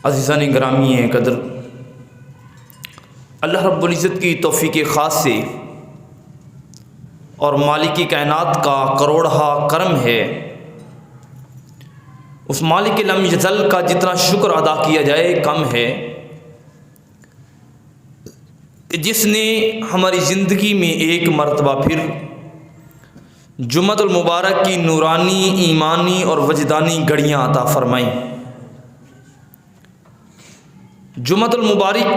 عزیزان گرامی قدر، اللہ رب العزت کی توفیق خاص سے اور مالک کائنات کا کروڑہا کرم ہے، اس مالک لم یزل کا جتنا شکر ادا کیا جائے کم ہے کہ جس نے ہماری زندگی میں ایک مرتبہ پھر جمعۃ المبارک کی نورانی، ایمانی اور وجدانی گھڑیاں عطا فرمائیں۔ جمعۃ المبارک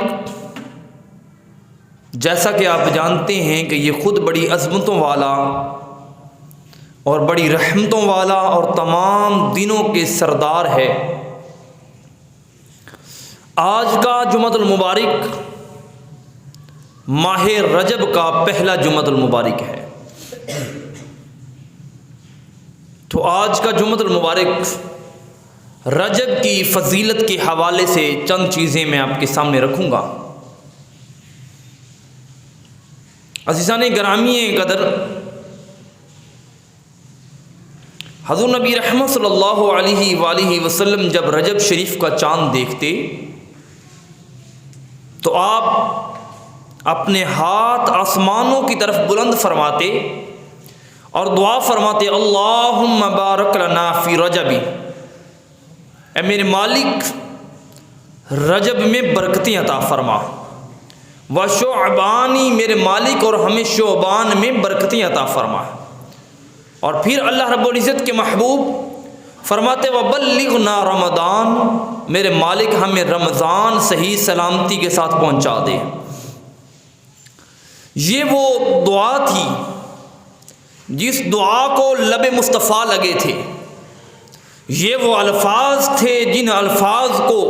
جیسا کہ آپ جانتے ہیں کہ یہ خود بڑی عظمتوں والا اور بڑی رحمتوں والا اور تمام دنوں کے سردار ہے۔ آج کا جمعۃ المبارک ماہ رجب کا پہلا جمعۃ المبارک ہے، تو آج کا جمعۃ المبارک رجب کی فضیلت کے حوالے سے چند چیزیں میں آپ کے سامنے رکھوں گا۔ عزیزان گرامی قدر، حضور نبی رحمت صلی اللہ علیہ وآلہ وسلم جب رجب شریف کا چاند دیکھتے تو آپ اپنے ہاتھ آسمانوں کی طرف بلند فرماتے اور دعا فرماتے، اللہم بارک لنا فی رجبی، اے میرے مالک رجب میں برکتیں عطا فرما، وشعبانی، میرے مالک اور ہمیں شعبان میں برکتیں عطا فرما۔ اور پھر اللہ رب العزت کے محبوب فرماتے وبلغنا رمضان، میرے مالک ہمیں رمضان صحیح سلامتی کے ساتھ پہنچا دے۔ یہ وہ دعا تھی جس دعا کو لب مصطفیٰ لگے تھے، یہ وہ الفاظ تھے جن الفاظ کو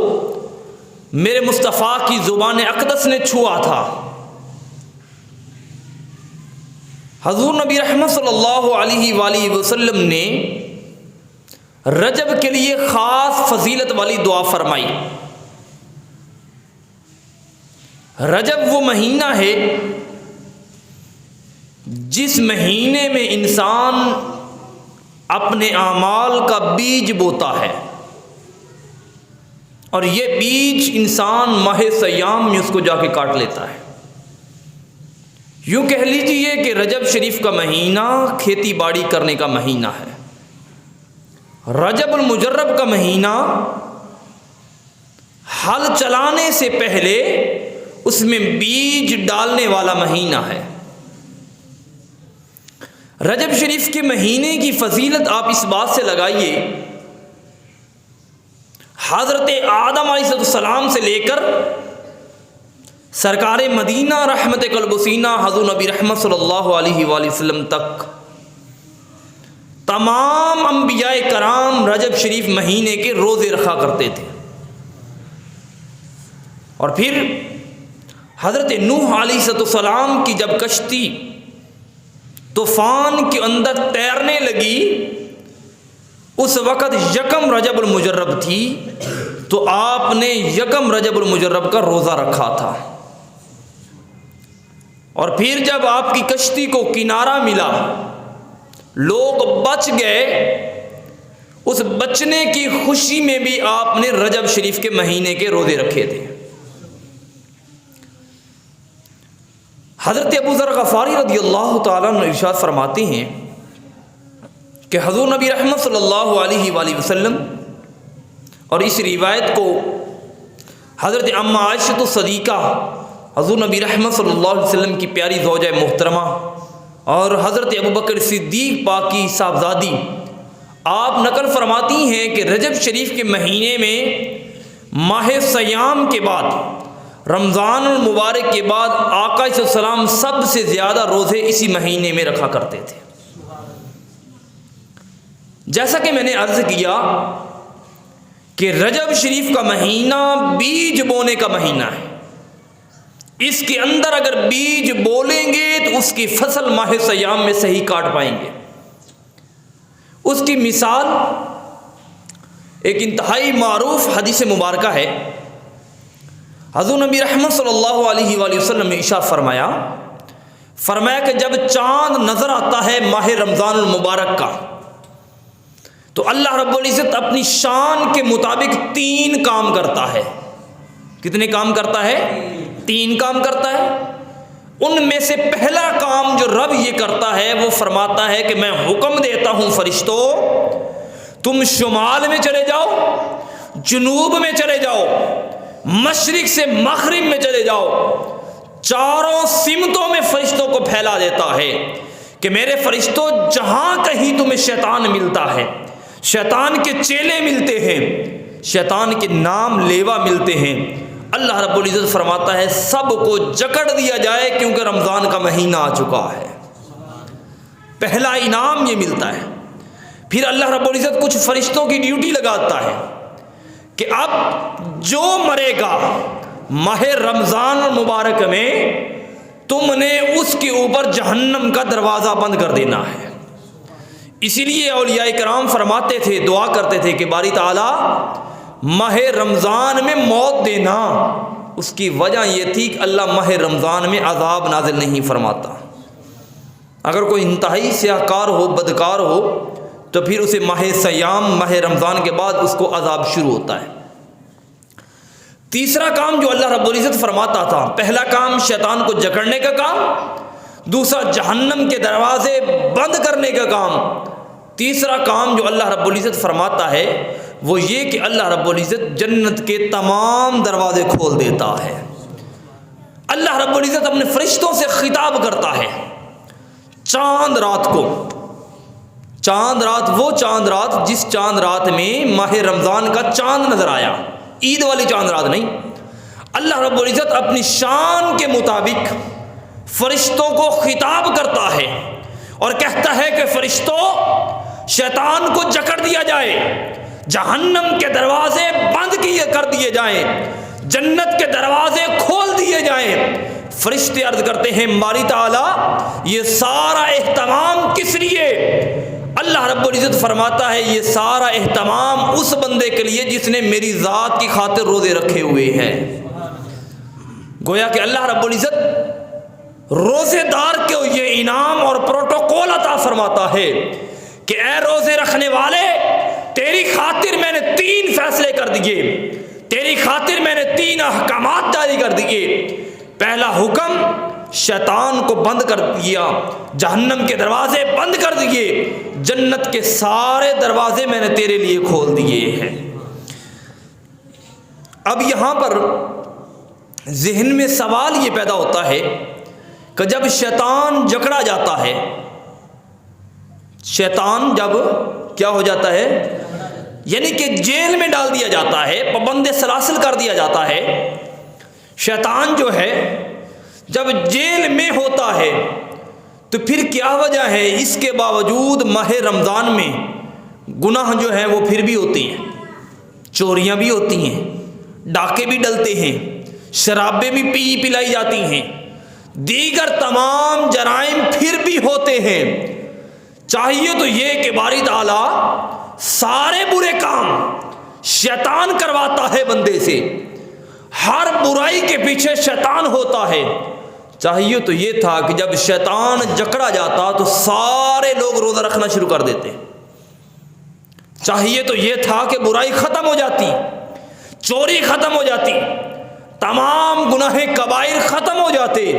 میرے مصطفیٰ کی زبان اقدس نے چھوا تھا۔ حضور نبی رحمت صلی اللہ علیہ وآلہ وسلم نے رجب کے لیے خاص فضیلت والی دعا فرمائی۔ رجب وہ مہینہ ہے جس مہینے میں انسان اپنے اعمال کا بیج بوتا ہے، اور یہ بیج انسان ماہ سیام میں اس کو جا کے کاٹ لیتا ہے۔ یوں کہہ لیجیے کہ رجب شریف کا مہینہ کھیتی باڑی کرنے کا مہینہ ہے۔ رجب المجرب کا مہینہ ہل چلانے سے پہلے اس میں بیج ڈالنے والا مہینہ ہے۔ رجب شریف کے مہینے کی فضیلت آپ اس بات سے لگائیے، حضرت آدم علیہ السلام سے لے کر سرکار مدینہ رحمت قلب و سینہ حضور نبی رحمت صلی اللہ علیہ وآلہ وسلم تک تمام انبیاء کرام رجب شریف مہینے کے روزے رکھا کرتے تھے۔ اور پھر حضرت نوح علیہ السلام کی جب کشتی طوفان کے اندر تیرنے لگی، اس وقت یکم رجب المجرب تھی، تو آپ نے یکم رجب المجرب کا روزہ رکھا تھا۔ اور پھر جب آپ کی کشتی کو کنارہ ملا، لوگ بچ گئے، اس بچنے کی خوشی میں بھی آپ نے رجب شریف کے مہینے کے روزے رکھے تھے۔ حضرت ابو ذر غفاری رضی اللہ تعالیٰ عنہ ارشاد فرماتے ہیں کہ حضور نبی رحمت صلی اللہ علیہ وآلہ وسلم، اور اس روایت کو حضرت ام عائشہ الصدیقہ حضور نبی رحمت صلی اللہ علیہ وسلم کی پیاری زوجہ محترمہ اور حضرت ابوبکر صدیق پاک کی صاحبزادی آپ نقل فرماتی ہیں کہ رجب شریف کے مہینے میں ماہ سیام کے بعد، رمضان المبارک کے بعد آقا علیہ السلام سب سے زیادہ روزے اسی مہینے میں رکھا کرتے تھے۔ جیسا کہ میں نے عرض کیا کہ رجب شریف کا مہینہ بیج بونے کا مہینہ ہے، اس کے اندر اگر بیج بولیں گے تو اس کی فصل ماہ سیام میں صحیح کاٹ پائیں گے۔ اس کی مثال ایک انتہائی معروف حدیث مبارکہ ہے۔ حضور نبی رحمت صلی اللہ علیہ وآلہ وسلم نے ارشاد فرمایا کہ جب چاند نظر آتا ہے ماہ رمضان المبارک کا، تو اللہ رب العزت اپنی شان کے مطابق 3 کام کرتا ہے۔ کتنے کام کرتا ہے؟ 3 کام کرتا ہے۔ ان میں سے پہلا کام جو رب یہ کرتا ہے وہ فرماتا ہے کہ میں حکم دیتا ہوں فرشتوں تم شمال میں چلے جاؤ، جنوب میں چلے جاؤ، مشرق سے مغرب میں چلے جاؤ، چاروں سمتوں میں فرشتوں کو پھیلا دیتا ہے کہ میرے فرشتوں جہاں کہیں تمہیں شیطان ملتا ہے، شیطان کے چیلے ملتے ہیں، شیطان کے نام لیوا ملتے ہیں، اللہ رب العزت فرماتا ہے سب کو جکڑ دیا جائے کیونکہ رمضان کا مہینہ آ چکا ہے۔ پہلا انعام یہ ملتا ہے۔ پھر اللہ رب العزت کچھ فرشتوں کی ڈیوٹی لگاتا ہے کہ اب جو مرے گا ماہ رمضان مبارک میں تم نے اس کے اوپر جہنم کا دروازہ بند کر دینا ہے۔ اسی لیے اولیاء کرام فرماتے تھے، دعا کرتے تھے کہ باری تعالیٰ ماہ رمضان میں موت دینا۔ اس کی وجہ یہ تھی کہ اللہ ماہ رمضان میں عذاب نازل نہیں فرماتا۔ اگر کوئی انتہائی سیاہکار ہو، بدکار ہو، تو پھر اسے ماہ سیام، ماہ رمضان کے بعد اس کو عذاب شروع ہوتا ہے۔ تیسرا کام جو اللہ رب العزت فرماتا تھا، پہلا کام شیطان کو جکڑنے کا کام، دوسرا جہنم کے دروازے بند کرنے کا کام، تیسرا کام جو اللہ رب العزت فرماتا ہے وہ یہ کہ اللہ رب العزت جنت کے تمام دروازے کھول دیتا ہے۔ اللہ رب العزت اپنے فرشتوں سے خطاب کرتا ہے چاند رات کو، چاند رات، وہ چاند رات جس چاند رات میں ماہ رمضان کا چاند نظر آیا، عید والی چاند رات نہیں۔ اللہ رب العزت اپنی شان کے مطابق فرشتوں کو خطاب کرتا ہے اور کہتا ہے کہ فرشتوں شیطان کو جکڑ دیا جائے، جہنم کے دروازے بند کر دیے جائیں، جنت کے دروازے کھول دیے جائیں۔ فرشتے عرض کرتے ہیں باری تعالیٰ یہ سارا اہتمام کس لیے؟ اللہ رب العزت فرماتا ہے یہ سارا اہتمام اس بندے کے لیے جس نے میری ذات کی خاطر روزے رکھے ہوئے ہیں۔ گویا کہ اللہ رب العزت روزے دار کو یہ انعام اور پروٹوکول عطا فرماتا ہے کہ اے روزے رکھنے والے، تیری خاطر میں نے 3 فیصلے کر دیے، تیری خاطر میں نے 3 احکامات جاری کر دیے۔ پہلا حکم شیطان کو بند کر دیا، جہنم کے دروازے بند کر دیے، جنت کے سارے دروازے میں نے تیرے لیے کھول دیے ہیں۔ اب یہاں پر ذہن میں سوال یہ پیدا ہوتا ہے کہ جب شیطان جکڑا جاتا ہے، شیطان جب کیا ہو جاتا ہے، یعنی کہ جیل میں ڈال دیا جاتا ہے، پابند سلاسل کر دیا جاتا ہے، شیطان جو ہے جب جیل میں ہوتا ہے تو پھر کیا وجہ ہے؟ اس کے باوجود ماہ رمضان میں گناہ جو ہیں وہ پھر بھی ہوتے ہیں، چوریاں بھی ہوتی ہیں، ڈاکے بھی ڈلتے ہیں، شرابیں بھی پلائی جاتی ہیں، دیگر تمام جرائم پھر بھی ہوتے ہیں۔ چاہیے تو یہ کہ باری تعالیٰ سارے برے کام شیطان کرواتا ہے بندے سے، ہر برائی کے پیچھے شیطان ہوتا ہے۔ چاہیے تو یہ تھا کہ جب شیطان جکڑا جاتا تو سارے لوگ روزہ رکھنا شروع کر دیتے، چاہیے تو یہ تھا کہ برائی ختم ہو جاتی، چوری ختم ہو جاتی، تمام گناہ کبائر ختم ہو جاتے،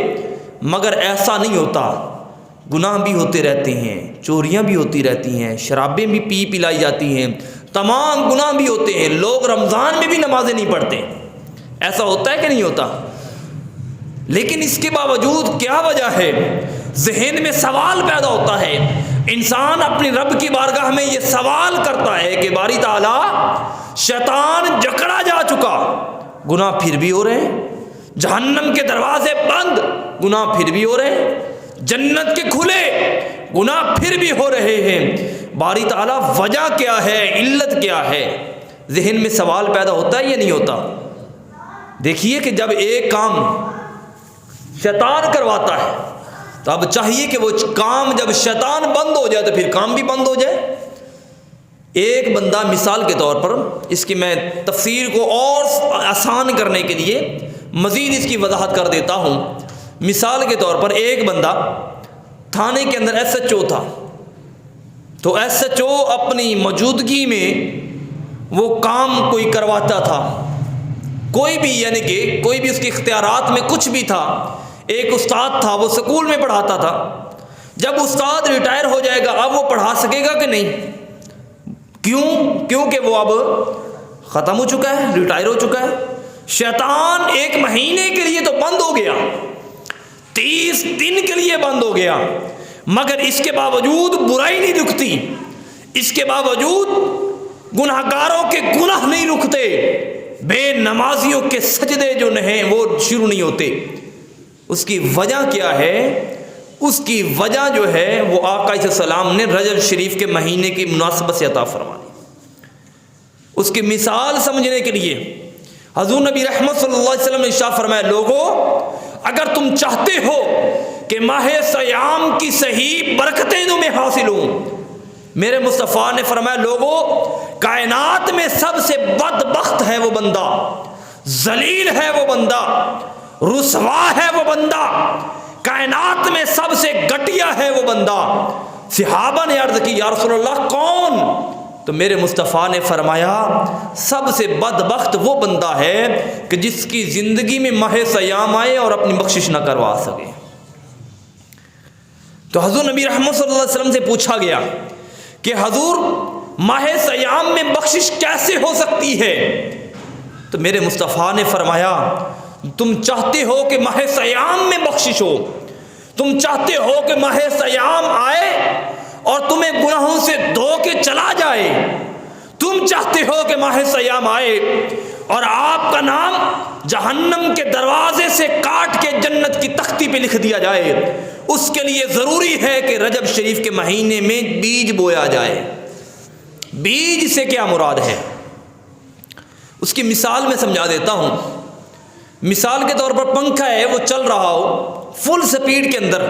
مگر ایسا نہیں ہوتا۔ گناہ بھی ہوتے رہتے ہیں، چوریاں بھی ہوتی رہتی ہیں، شرابیں بھی پلائی جاتی ہیں، تمام گناہ بھی ہوتے ہیں، لوگ رمضان میں بھی نمازیں نہیں پڑھتے۔ ایسا ہوتا ہے کہ نہیں ہوتا؟ لیکن اس کے باوجود کیا وجہ ہے؟ ذہن میں سوال پیدا ہوتا ہے، انسان اپنی رب کی بارگاہ میں یہ سوال کرتا ہے کہ باری تعالیٰ شیطان جکڑا جا چکا، گناہ پھر بھی ہو رہے ہیں، جہنم کے دروازے بند، گناہ پھر بھی ہو رہے ہیں، جنت کے کھلے، گناہ پھر بھی ہو رہے ہیں، باری تعالیٰ وجہ کیا ہے، علت کیا ہے؟ ذہن میں سوال پیدا ہوتا ہے یا نہیں ہوتا؟ دیکھیے کہ جب ایک کام شیطان کرواتا ہے تو اب چاہیے کہ وہ کام جب شیطان بند ہو جائے تو پھر کام بھی بند ہو جائے۔ ایک بندہ مثال کے طور پر، اس کی میں تفسیر کو اور آسان کرنے کے لیے مزید اس کی وضاحت کر دیتا ہوں۔ مثال کے طور پر ایک بندہ تھانے کے اندر ایس ایچ او تھا، تو ایس ایچ او اپنی موجودگی میں وہ کام کوئی کرواتا تھا، کوئی بھی، یعنی کہ کوئی بھی اس کے اختیارات میں کچھ بھی تھا۔ ایک استاد تھا، وہ سکول میں پڑھاتا تھا، جب استاد ریٹائر ہو جائے گا اب وہ پڑھا سکے گا کہ نہیں؟ کیونکہ وہ اب ختم ہو چکا ہے، ریٹائر ہو چکا ہے۔ شیطان 1 مہینے کے لیے تو بند ہو گیا، 30 دن کے لیے بند ہو گیا، مگر اس کے باوجود برائی نہیں رکتی، اس کے باوجود گناہ گاروں کے گناہ نہیں رکتے، بے نمازیوں کے سجدے جو ہیں وہ شروع نہیں ہوتے۔ اس کی وجہ کیا ہے؟ اس کی وجہ جو ہے وہ آقا علیہ السلام نے رجب شریف کے مہینے کی مناسبت سے عطا فرمائی۔ اس کی مثال سمجھنے کے لیے حضور نبی رحمت صلی اللہ علیہ وسلم نے ارشاد فرمایا، لوگو اگر تم چاہتے ہو کہ ماہ صیام کی صحیح برکتیں تمہیں حاصل ہوں، میرے مصطفیٰ نے فرمایا، لوگو کائنات میں سب سے بدبخت ہے وہ بندہ، ذلیل ہے وہ بندہ، رسوا ہے وہ بندہ، کائنات میں سب سے گھٹیا ہے وہ بندہ۔ صحابہ نے عرض کی، یا رسول اللہ کون؟ تو میرے مصطفیٰ نے فرمایا، سب سے بدبخت وہ بندہ ہے کہ جس کی زندگی میں ماہ صیام آئے اور اپنی بخشش نہ کروا سکے۔ تو حضور نبی رحمت صلی اللہ علیہ وسلم سے پوچھا گیا کہ حضور ماہ صیام میں بخشش کیسے ہو سکتی ہے؟ تو میرے مصطفیٰ نے فرمایا، تم چاہتے ہو کہ ماہ صیام میں بخشش ہو، تم چاہتے ہو کہ ماہ صیام آئے اور تمہیں گناہوں سے دھو کے چلا جائے، تم چاہتے ہو کہ ماہ صیام آئے اور آپ کا نام جہنم کے دروازے سے کاٹ کے جنت کی تختی پہ لکھ دیا جائے، اس کے لیے ضروری ہے کہ رجب شریف کے مہینے میں بیج بویا جائے۔ بیج سے کیا مراد ہے؟ اس کی مثال میں سمجھا دیتا ہوں۔ مثال کے طور پر پنکھا ہے، وہ چل رہا ہو فل سپیڈ کے اندر،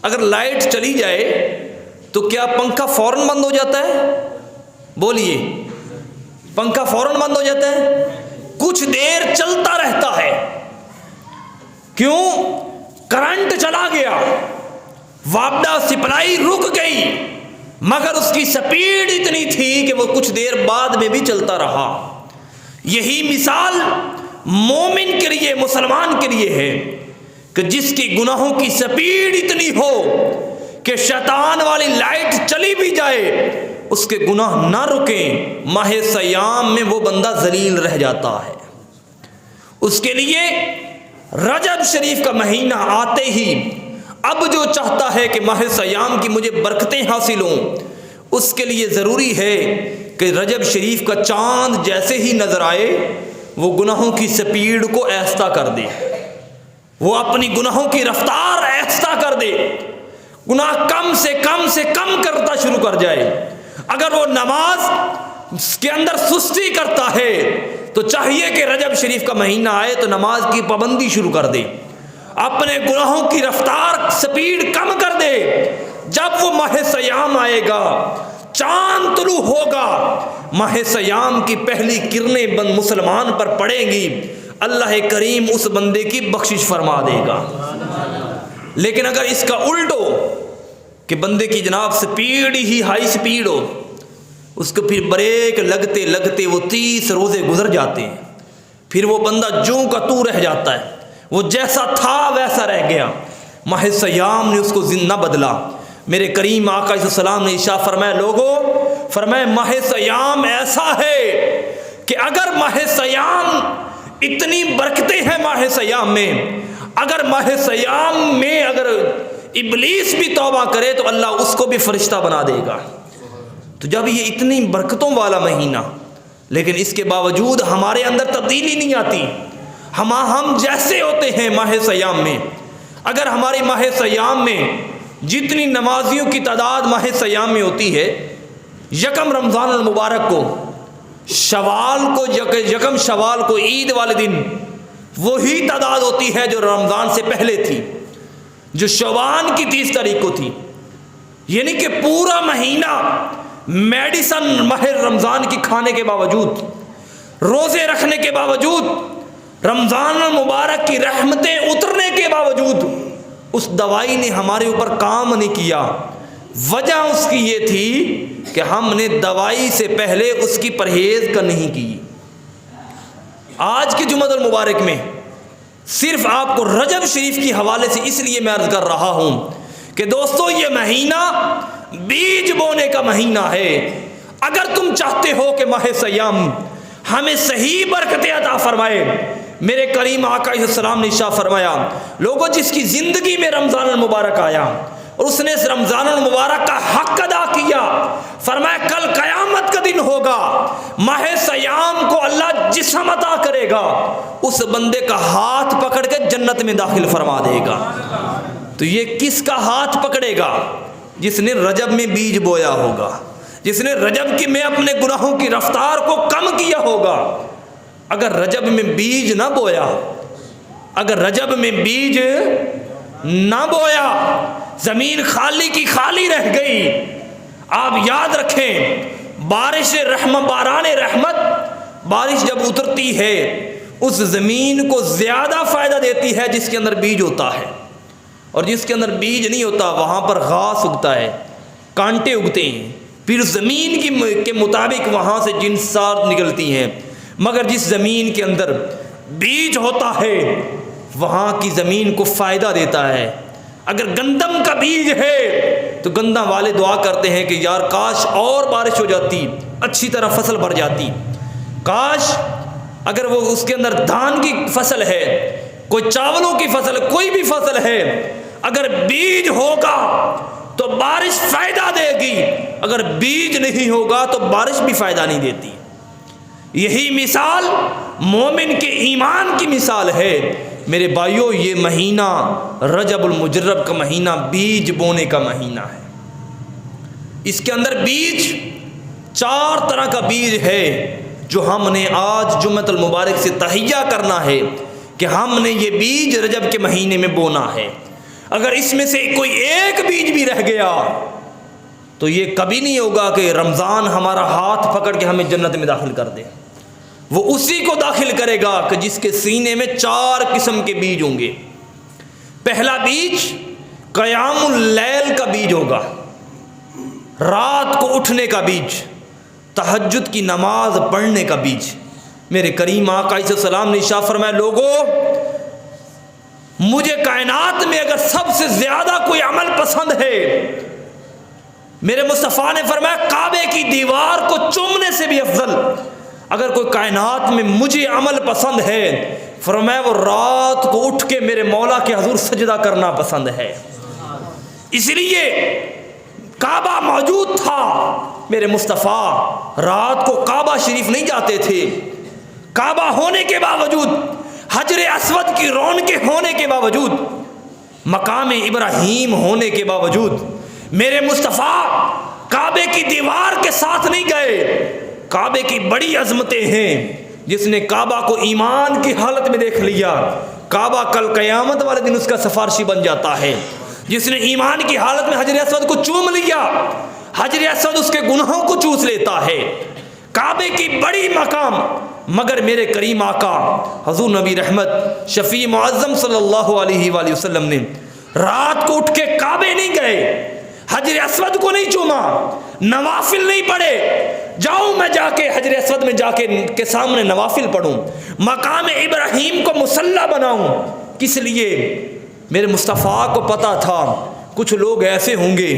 اگر لائٹ چلی جائے تو کیا پنکھا فوراً بند ہو جاتا ہے؟ بولیے، پنکھا فوراً بند ہو جاتا ہے؟ کچھ دیر چلتا رہتا ہے، کیوں؟ کرنٹ چلا گیا، وابڈا سپلائی رک گئی، مگر اس کی سپیڈ اتنی تھی کہ وہ کچھ دیر بعد میں بھی چلتا رہا۔ یہی مثال مومن کے لیے، مسلمان کے لیے ہے کہ جس کی گناہوں کی سپیڈ اتنی ہو کہ شیطان والی لائٹ چلی بھی جائے اس کے گناہ نہ رکیں، ماہ صیام میں وہ بندہ ذلیل رہ جاتا ہے۔ اس کے لیے رجب شریف کا مہینہ آتے ہی اب جو چاہتا ہے کہ ماہ صیام کی مجھے برکتیں حاصل ہوں، اس کے لیے ضروری ہے کہ رجب شریف کا چاند جیسے ہی نظر آئے وہ گناہوں کی سپیڈ کو آہستہ کر دے، وہ اپنی گناہوں کی رفتار آہستہ کر دے، گناہ کم سے کم کرتا شروع کر جائے۔ اگر وہ نماز کے اندر سستی کرتا ہے تو چاہیے کہ رجب شریف کا مہینہ آئے تو نماز کی پابندی شروع کر دے، اپنے گناہوں کی رفتار سپیڈ کم کر دے۔ جب وہ ماہ صیام آئے گا، چاند طلوع ہوگا، ماہ صیام کی پہلی کرنیں مسلمان پر پڑیں گی، اللہ کریم اس بندے کی بخشش فرما دے گا۔ لیکن اگر اس کا الٹ ہو کہ بندے کی جناب سپیڈ ہی ہائی سپیڈ ہو، اس کو پھر بریک لگتے لگتے وہ 30 روزے گزر جاتے ہیں، پھر وہ بندہ جوں کا تو رہ جاتا ہے، وہ جیسا تھا ویسا رہ گیا، ماہ صیام نے اس کو نہ بدلا۔ میرے کریم آقا علیہ السلام نے ارشاد فرمایا، لوگوں فرمایا ماہ صیام ایسا ہے کہ اگر ماہ صیام اتنی برکتیں ہیں ماہ صیام میں، اگر ماہ صیام میں اگر ابلیس بھی توبہ کرے تو اللہ اس کو بھی فرشتہ بنا دے گا۔ تو جب یہ اتنی برکتوں والا مہینہ، لیکن اس کے باوجود ہمارے اندر تبدیلی نہیں آتی، ہم جیسے ہوتے ہیں ماہ صیام میں۔ اگر ہماری ماہ صیام میں جتنی نمازیوں کی تعداد ماہ صیام میں ہوتی ہے، یکم رمضان المبارک کو، یکم شوال کو، عید والے دن وہی تعداد ہوتی ہے جو رمضان سے پہلے تھی، جو شعبان کی 30 تاریخ کو تھی، یعنی کہ پورا مہینہ میڈیسن ماہ رمضان کی کھانے کے باوجود، روزے رکھنے کے باوجود، رمضان المبارک کی رحمتیں اترنے کے باوجود اس دوائی نے ہمارے اوپر کام نہیں کیا۔ وجہ اس کی یہ تھی کہ ہم نے دوائی سے پہلے اس کی پرہیز کا نہیں کی۔ آج کی جمعہ المبارک میں صرف آپ کو رجب شریف کی حوالے سے اس لیے میں عرض کر رہا ہوں کہ دوستو یہ مہینہ بیج بونے کا مہینہ ہے۔ اگر تم چاہتے ہو کہ ماہ سیام ہمیں صحیح برکتیں عطا فرمائے، میرے کریم آقا علیہ السلام نے ارشاد فرمایا، لوگوں جس کی زندگی میں رمضان المبارک آیا اور اس نے اس رمضان المبارک کا حق ادا کیا، فرمایا کل قیامت کا دن ہوگا، ماہ سیام کو اللہ جسم عطا کرے گا، اس بندے کا ہاتھ پکڑ کے جنت میں داخل فرما دے گا۔ تو یہ کس کا ہاتھ پکڑے گا؟ جس نے رجب میں بیج بویا ہوگا، جس نے رجب کی میں اپنے گناہوں کی رفتار کو کم کیا ہوگا۔ اگر رجب میں بیج نہ بویا، اگر رجب میں بیج نہ بویا، زمین خالی کی خالی رہ گئی، آپ یاد رکھیں بارش رحمت، باران رحمت، بارش جب اترتی ہے اس زمین کو زیادہ فائدہ دیتی ہے جس کے اندر بیج ہوتا ہے، اور جس کے اندر بیج نہیں ہوتا وہاں پر گھاس اگتا ہے، کانٹے اگتے ہیں، پھر زمین کے مطابق وہاں سے جنسات نکلتی ہیں۔ مگر جس زمین کے اندر بیج ہوتا ہے وہاں کی زمین کو فائدہ دیتا ہے۔ اگر گندم کا بیج ہے تو گندم والے دعا کرتے ہیں کہ یار کاش اور بارش ہو جاتی، اچھی طرح فصل بھر جاتی، کاش اگر وہ اس کے اندر دھان کی فصل ہے، کوئی چاولوں کی فصل، کوئی بھی فصل ہے، اگر بیج ہوگا تو بارش فائدہ دے گی، اگر بیج نہیں ہوگا تو بارش بھی فائدہ نہیں دیتی۔ یہی مثال مومن کے ایمان کی مثال ہے۔ میرے بھائیوں یہ مہینہ رجب المجرب کا مہینہ بیج بونے کا مہینہ ہے۔ اس کے اندر بیج 4 طرح کا بیج ہے جو ہم نے آج جمعۃ المبارک سے تہیہ کرنا ہے کہ ہم نے یہ بیج رجب کے مہینے میں بونا ہے۔ اگر اس میں سے کوئی ایک بیج بھی رہ گیا تو یہ کبھی نہیں ہوگا کہ رمضان ہمارا ہاتھ پکڑ کے ہمیں جنت میں داخل کر دے۔ وہ اسی کو داخل کرے گا کہ جس کے سینے میں 4 قسم کے بیج ہوں گے۔ پہلا بیج قیام اللیل کا بیج ہوگا، رات کو اٹھنے کا بیج، تہجد کی نماز پڑھنے کا بیج۔ میرے کریم آقا علیہ السلام نے ارشاد فرمایا، لوگوں مجھے کائنات میں اگر سب سے زیادہ کوئی عمل پسند ہے، میرے مصطفیٰ نے فرمایا کعبے کی دیوار کو چومنے سے بھی افضل اگر کوئی کائنات میں مجھے عمل پسند ہے، فرمایا وہ رات کو اٹھ کے میرے مولا کے حضور سجدہ کرنا پسند ہے۔ اس لیے کعبہ موجود تھا، میرے مصطفیٰ رات کو کعبہ شریف نہیں جاتے تھے، کعبہ ہونے کے باوجود، حجر اسود کی رونقیں ہونے کے باوجود، مقام ابراہیم ہونے کے باوجود، میرے مصطفیٰ کعبے کی دیوار کے ساتھ نہیں گئے۔ کعبے کی بڑی عظمتیں ہیں، جس نے کعبہ کو ایمان کی حالت میں دیکھ لیا، کعبہ کل قیامت والے دن اس کا سفارشی بن جاتا ہے۔ جس نے ایمان کی حالت میں حجر اسود کو چوم لیا، حجر اسود اس کے گناہوں کو چوس لیتا ہے۔ کعبے کی بڑی مقام، مگر میرے کریم آقا حضور نبی رحمت شفیع معظم صلی اللہ علیہ وآلہ وسلم نے رات کو اٹھ کے کعبے نہیں گئے، حجر اسود کو نہیں چوما، نوافل نہیں پڑھے، جاؤں میں جا کے حجر اسود میں جا کے سامنے نوافل پڑھوں، مقام ابراہیم کو مصلی بناؤں۔ کس لیے؟ میرے مصطفیٰ کو پتا تھا کچھ لوگ ایسے ہوں گے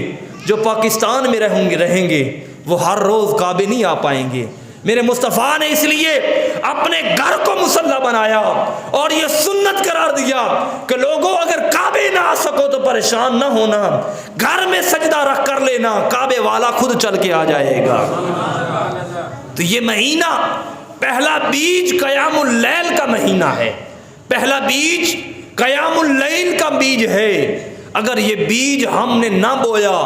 جو پاکستان میں رہیں گے، وہ ہر روز کعبے نہیں آ پائیں گے۔ میرے مصطفیٰ نے اس لیے اپنے گھر کو مصلی بنایا اور یہ سنت قرار دیا کہ لوگوں اگر کعبے نہ آ سکو تو پریشان نہ ہونا، گھر میں سجدہ رکھ کر لینا، کعبے والا خود چل کے آ جائے گا۔ تو یہ مہینہ پہلا بیج قیام اللیل کا مہینہ ہے، پہلا بیج قیام اللیل کا بیج ہے۔ اگر یہ بیج ہم نے نہ بویا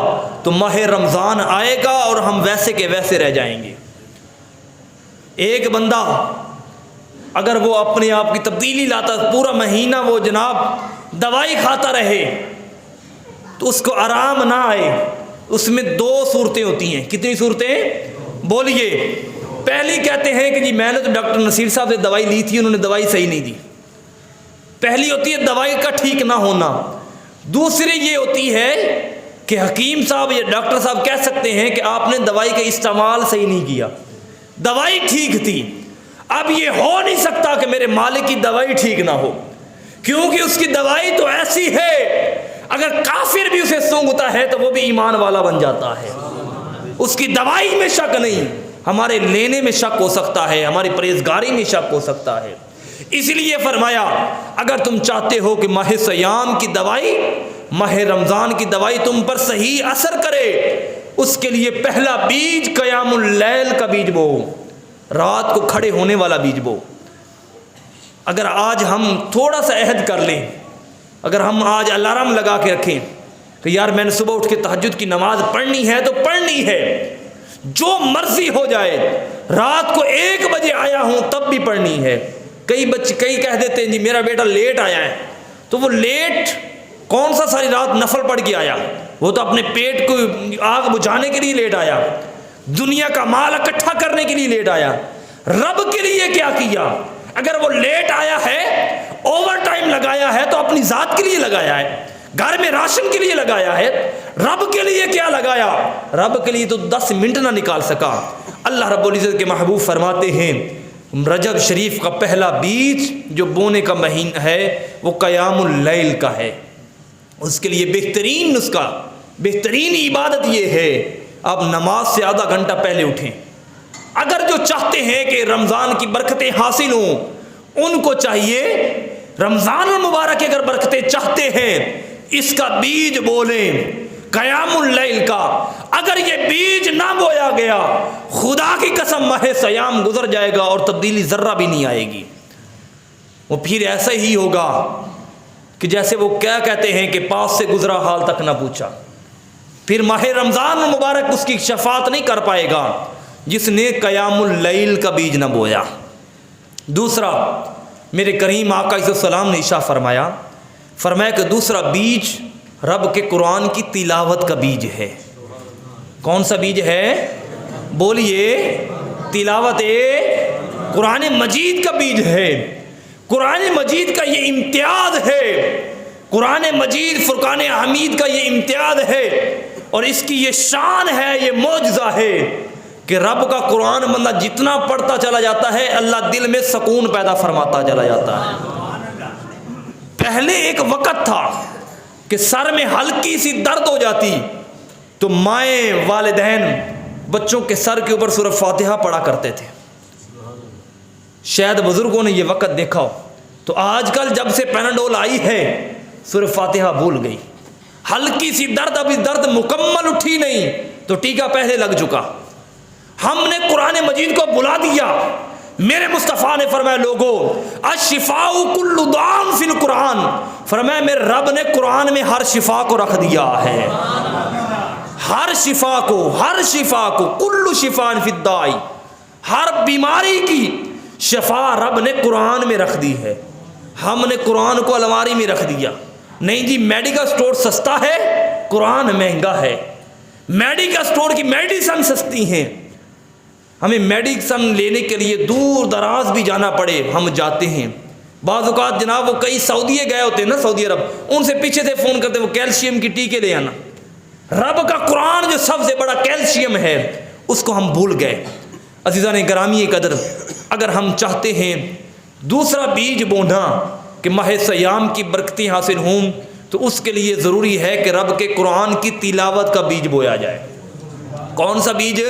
تو ماہ رمضان آئے گا اور ہم ویسے کے ویسے رہ جائیں گے۔ ایک بندہ اگر وہ اپنے آپ کی تبدیلی لاتا، پورا مہینہ وہ جناب دوائی کھاتا رہے تو اس کو آرام نہ آئے۔ اس میں 2 صورتیں ہوتی ہیں۔ کتنی صورتیں؟ بولیے۔ پہلی کہتے ہیں کہ جی میں نے تو ڈاکٹر نصیر صاحب سے دوائی لی تھی، انہوں نے دوائی صحیح نہیں دی۔ پہلی ہوتی ہے دوائی کا ٹھیک نہ ہونا۔ دوسری یہ ہوتی ہے کہ حکیم صاحب یا ڈاکٹر صاحب کہہ سکتے ہیں کہ آپ نے دوائی کا استعمال صحیح نہیں کیا، دوائی ٹھیک تھی، اب یہ ہو نہیں سکتا کہ میرے مالک کی دوائی ٹھیک نہ ہو، کیونکہ اس کی دوائی تو ایسی ہے اگر کافر بھی اسے سونگتا ہے تو وہ بھی ایمان والا بن جاتا ہے۔ اس کی دوائی میں شک نہیں، ہمارے لینے میں شک ہو سکتا ہے، ہماری پرہیزگاری میں شک ہو سکتا ہے۔ اس لیے فرمایا اگر تم چاہتے ہو کہ ماہ سیام کی دوائی، ماہ رمضان کی دوائی تم پر صحیح اثر کرے، اس کے لیے پہلا بیج قیام اللیل کا بیج بو، رات کو کھڑے ہونے والا بیج بو۔ اگر آج ہم تھوڑا سا عہد کر لیں، اگر ہم آج الارم لگا کے رکھیں کہ یار میں نے صبح اٹھ کے تہجد کی نماز پڑھنی ہے تو پڑھنی ہے، جو مرضی ہو جائے، رات کو 1 بجے آیا ہوں تب بھی پڑھنی ہے۔ کئی کہہ دیتے ہیں جی میرا بیٹا لیٹ آیا ہے، تو وہ لیٹ کون سا ساری رات نفل پڑھ کے آیا؟ وہ تو اپنے پیٹ کو آگ بجھانے کے لیے لیٹ آیا، دنیا کا مال اکٹھا کرنے کے لیے لیٹ آیا۔ رب کے لیے کیا کیا؟ اگر وہ لیٹ آیا ہے، اوور ٹائم لگایا ہے تو اپنی ذات کے لیے لگایا ہے، گھر میں راشن کے لیے لگایا ہے، رب کے لیے کیا لگایا؟ رب کے لیے تو 10 منٹ نہ نکال سکا۔ اللہ رب العزت کے محبوب فرماتے ہیں رجب شریف کا پہلا بیج جو بونے کا مہینہ ہے وہ قیام اللیل کا ہے۔ اس کے لیے بہترین نسخہ، بہترین عبادت یہ ہے آپ نماز سے آدھا گھنٹہ پہلے اٹھیں۔ اگر جو چاہتے ہیں کہ رمضان کی برکتیں حاصل ہوں، ان کو چاہیے رمضان المبارک کی اگر برکتیں چاہتے ہیں اس کا بیج بولیں قیام اللیل کا۔ اگر یہ بیج نہ بویا گیا خدا کی قسم ماہ سیام گزر جائے گا اور تبدیلی ذرہ بھی نہیں آئے گی، وہ پھر ایسا ہی ہوگا کہ جیسے وہ کیا کہتے ہیں کہ پاس سے گزرا حال تک نہ پوچھا۔ پھر ماہ رمضان المبارک اس کی شفاعت نہیں کر پائے گا جس نے قیام اللیل کا بیج نہ بویا۔ دوسرا میرے کریم آقا علیہ السلام نے ارشاد فرمایا کہ دوسرا بیج رب کے قرآن کی تلاوت کا بیج ہے۔ کون سا بیج ہے؟ بولیے، تلاوت قرآن مجید کا بیج ہے۔ قرآن مجید کا یہ امتیاز ہے، قرآن مجید فرقان حمید کا یہ امتیاز ہے اور اس کی یہ شان ہے، یہ معجزہ ہے کہ رب کا قرآن بندہ جتنا پڑھتا چلا جاتا ہے اللہ دل میں سکون پیدا فرماتا چلا جاتا ہے۔ پہلے ایک وقت تھا کہ سر میں ہلکی سی درد ہو جاتی تو مائیں والدین بچوں کے سر کے اوپر سورہ فاتحہ پڑھا کرتے تھے۔ شاید بزرگوں نے یہ وقت دیکھا ہو، تو آج کل جب سے پیناڈول آئی ہے سورہ فاتحہ بھول گئی، ہلکی سی درد، ابھی درد مکمل اٹھی نہیں تو ٹیکا پہلے لگ چکا۔ ہم نے قرآن مجید کو بلا دیا۔ میرے مصطفیٰ نے فرمایا لوگو الشفاء کل داء فی القرآن، فرمایا میرے رب نے قرآن میں ہر شفا کو رکھ دیا ہے، ہر شفا کو کل شفاء فی الداء، ہر بیماری کی شفا رب نے قرآن میں رکھ دی ہے۔ ہم نے قرآن کو الماری میں رکھ دیا۔ نہیں جی میڈیکل سٹور سستا ہے، قرآن مہنگا ہے۔ میڈیکل سٹور کی میڈیسن سستی ہیں، ہمیں میڈیسن لینے کے لیے دور دراز بھی جانا پڑے ہم جاتے ہیں۔ بعض اوقات جناب وہ کئی سعودیے گئے ہوتے ہیں نا، سعودی عرب، ان سے پیچھے سے فون کرتے وہ کیلشیم کی ٹیکے لے آنا۔ رب کا قرآن جو سب سے بڑا کیلشیم ہے اس کو ہم بھول گئے۔ عزیزان گرامی قدر، اگر ہم چاہتے ہیں دوسرا بیج بونا کہ ماہ سیام کی برکتیں حاصل ہوں تو اس کے لیے ضروری ہے کہ رب کے قرآن کی تلاوت کا بیج بویا جائے۔ کون سا بیج؟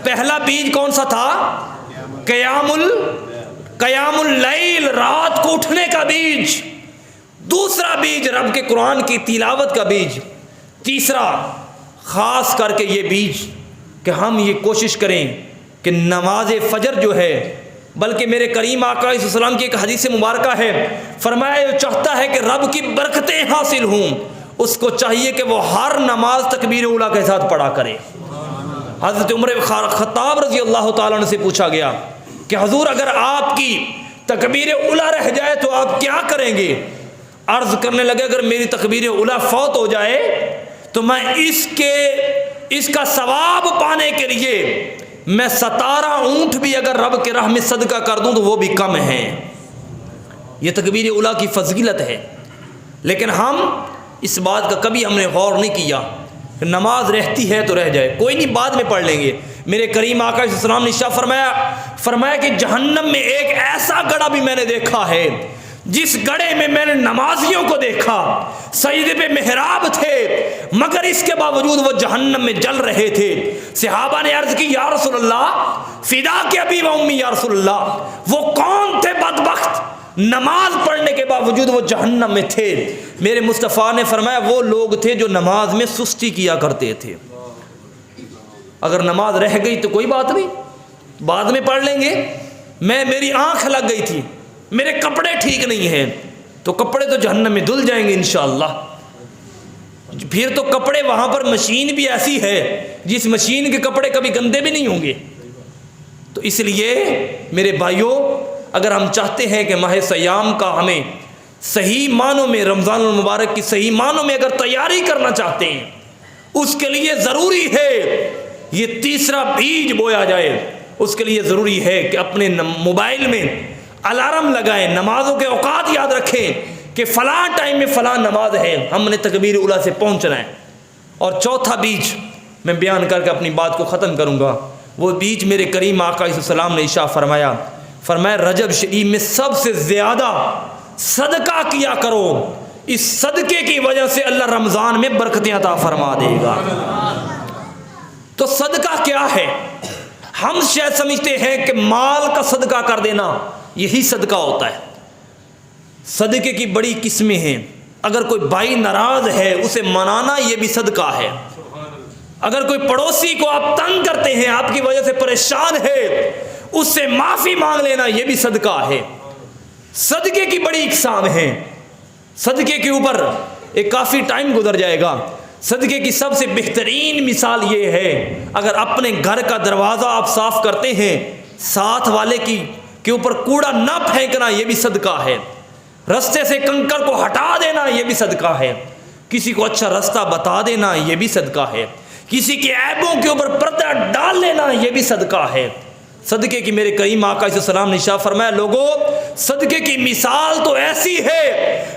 پہلا بیج کون سا تھا؟ قیام اللیل، رات کو اٹھنے کا بیج۔ دوسرا بیج رب کے قرآن کی تلاوت کا بیج۔ تیسرا خاص کر کے یہ بیج کہ ہم یہ کوشش کریں کہ نماز فجر جو ہے، بلکہ میرے کریم آقا علیہ السلام کی ایک حدیث مبارکہ ہے، فرمایا جو چاہتا ہے کہ رب کی برکتیں حاصل ہوں اس کو چاہیے کہ وہ ہر نماز تکبیر اولیٰ کے ساتھ پڑھا کرے۔ حضرت عمر خطاب رضی اللہ تعالیٰ عنہ سے پوچھا گیا کہ حضور اگر آپ کی تکبیر اولیٰ رہ جائے تو آپ کیا کریں گے؟ عرض کرنے لگے اگر میری تکبیر اولیٰ فوت ہو جائے تو میں اس کا ثواب پانے کے لیے میں 17 اونٹ بھی اگر رب کے راہ میں صدقہ کر دوں تو وہ بھی کم ہیں۔ یہ تکبیر اولیٰ کی فضیلت ہے، لیکن ہم اس بات کا کبھی ہم نے غور نہیں کیا کہ نماز رہتی ہے تو رہ جائے، کوئی نہیں بعد میں پڑھ لیں گے۔ میرے کریم آقا علیہ السلام نے ارشاد فرمایا کہ جہنم میں ایک ایسا گڑھا بھی میں نے دیکھا ہے جس گڑھے میں نے نمازیوں کو دیکھا، سجدے پہ محراب تھے، مگر اس کے باوجود وہ جہنم میں جل رہے تھے۔ صحابہ نے عرض کی یا رسول اللہ فدا کے ابی و امی، یا رسول اللہ وہ کون تھے بدبخت نماز پڑھنے کے باوجود وہ جہنم میں تھے؟ میرے مصطفیٰ نے فرمایا وہ لوگ تھے جو نماز میں سستی کیا کرتے تھے۔ اگر نماز رہ گئی تو کوئی بات نہیں، بعد میں پڑھ لیں گے۔ میری آنکھ لگ گئی تھی، میرے کپڑے ٹھیک نہیں ہیں، تو کپڑے تو جہنم میں دھل جائیں گے انشاءاللہ۔ پھر تو کپڑے وہاں پر مشین بھی ایسی ہے جس مشین کے کپڑے کبھی گندے بھی نہیں ہوں گے۔ تو اس لیے میرے بھائیوں، اگر ہم چاہتے ہیں کہ ماہ سیام کا ہمیں صحیح معنوں میں، رمضان المبارک کی صحیح معنوں میں اگر تیاری کرنا چاہتے ہیں، اس کے لیے ضروری ہے یہ تیسرا بیج بویا جائے۔ اس کے لیے ضروری ہے کہ اپنے موبائل میں الارم لگائیں، نمازوں کے اوقات یاد رکھیں کہ فلاں ٹائم میں فلاں نماز ہے، ہم نے تکبیر اولیٰ سے پہنچنا ہے۔ اور چوتھا بیج میں بیان کر کے اپنی بات کو ختم کروں گا، وہ بیج میرے کریم آقا علیہ السلام نے ارشاد فرمایا رجب شریف میں سب سے زیادہ صدقہ کیا کرو، اس صدقے کی وجہ سے اللہ رمضان میں برکتیں عطا فرما دے گا۔ تو صدقہ کیا ہے؟ ہم شاید سمجھتے ہیں کہ مال کا صدقہ کر دینا یہی صدقہ ہوتا ہے۔ صدقے کی بڑی قسمیں ہیں۔ اگر کوئی بھائی ناراض ہے اسے منانا یہ بھی صدقہ ہے۔ اگر کوئی پڑوسی کو آپ تنگ کرتے ہیں، آپ کی وجہ سے پریشان ہے، اس سے معافی مانگ لینا یہ بھی صدقہ ہے۔ صدقے کی بڑی اقسام ہیں، صدقے کے اوپر ایک کافی ٹائم گزر جائے گا۔ صدقے کی سب سے بہترین مثال یہ ہے، اگر اپنے گھر کا دروازہ آپ صاف کرتے ہیں، ساتھ والے کے اوپر کوڑا نہ پھینکنا یہ بھی صدقہ ہے۔ رستے سے کنکر کو ہٹا دینا یہ بھی صدقہ ہے۔ کسی کو اچھا رستہ بتا دینا یہ بھی صدقہ ہے۔ کسی کے عیبوں کے اوپر پردہ ڈال لینا یہ بھی صدقہ ہے۔ صدقے کی میرے کریم آقا علیہ السلام نے ارشاد فرمایا لوگو صدقے کی مثال تو ایسی ہے،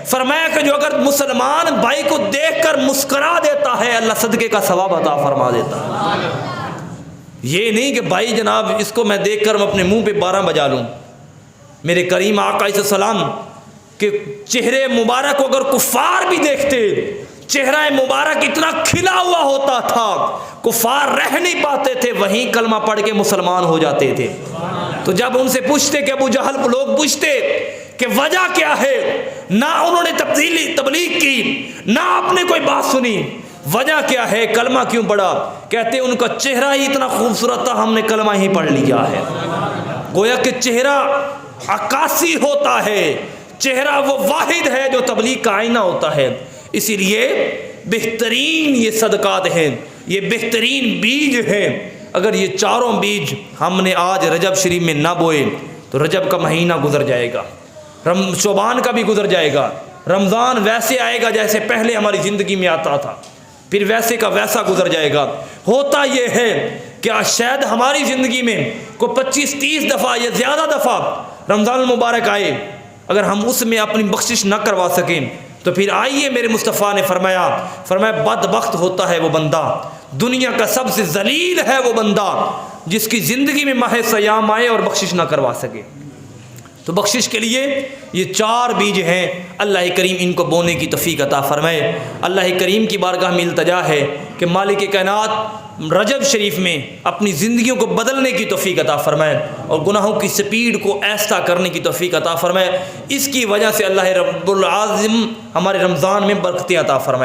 فرمایا کہ جو اگر مسلمان بھائی کو دیکھ کر مسکرا دیتا ہے اللہ صدقے کا ثواب عطا فرما دیتا ہے۔ یہ نہیں کہ بھائی جناب اس کو میں دیکھ کر اپنے منہ پہ 12 بجا لوں۔ میرے کریم آقا علیہ السلام کے چہرے مبارک کو اگر کفار بھی دیکھتے، چہرہ مبارک اتنا کھلا ہوا ہوتا تھا کفار رہ نہیں پاتے تھے، وہیں کلمہ پڑھ کے مسلمان ہو جاتے تھے۔ تو جب ان سے پوچھتے کہ ابو جہل کو لوگ پوچھتے کہ وجہ کیا ہے، نہ انہوں نے تبلیغ کی نہ آپ نے کوئی بات سنی، وجہ کیا ہے، کلمہ کیوں پڑھا؟ کہتے ان کا چہرہ ہی اتنا خوبصورت تھا ہم نے کلمہ ہی پڑھ لیا ہے۔ گویا کہ چہرہ عکاسی ہوتا ہے، چہرہ وہ واحد ہے جو تبلیغ کا آئینہ ہوتا ہے۔ اسی لیے بہترین یہ صدقات ہیں، یہ بہترین بیج ہیں۔ اگر یہ چاروں بیج ہم نے آج رجب شریف میں نہ بوئے تو رجب کا مہینہ گزر جائے گا، شعبان کا بھی گزر جائے گا، رمضان ویسے آئے گا جیسے پہلے ہماری زندگی میں آتا تھا، پھر ویسے کا ویسا گزر جائے گا۔ ہوتا یہ ہے کہ شاید ہماری زندگی میں کو 25-30 دفعہ یا زیادہ دفعہ رمضان المبارک آئے، اگر ہم اس میں اپنی بخشش نہ کروا سکیں تو پھر آئیے میرے مصطفیٰ نے فرمایا بدبخت ہوتا ہے وہ بندہ، دنیا کا سب سے ذلیل ہے وہ بندہ جس کی زندگی میں ماہ سیام آئے اور بخشش نہ کروا سکے۔ تو بخشش کے لیے یہ 4 بیج ہیں، اللہ کریم ان کو بونے کی توفیق عطا فرمائے۔ اللہ کریم کی بارگاہ میں التجا ہے کہ مالک کائنات رجب شریف میں اپنی زندگیوں کو بدلنے کی توفیق عطا فرمائے اور گناہوں کی سپیڈ کو ایسا کرنے کی توفیق عطا فرمائے۔ اس کی وجہ سے اللہ رب العالمین ہمارے رمضان میں برکتیں عطا فرمائے۔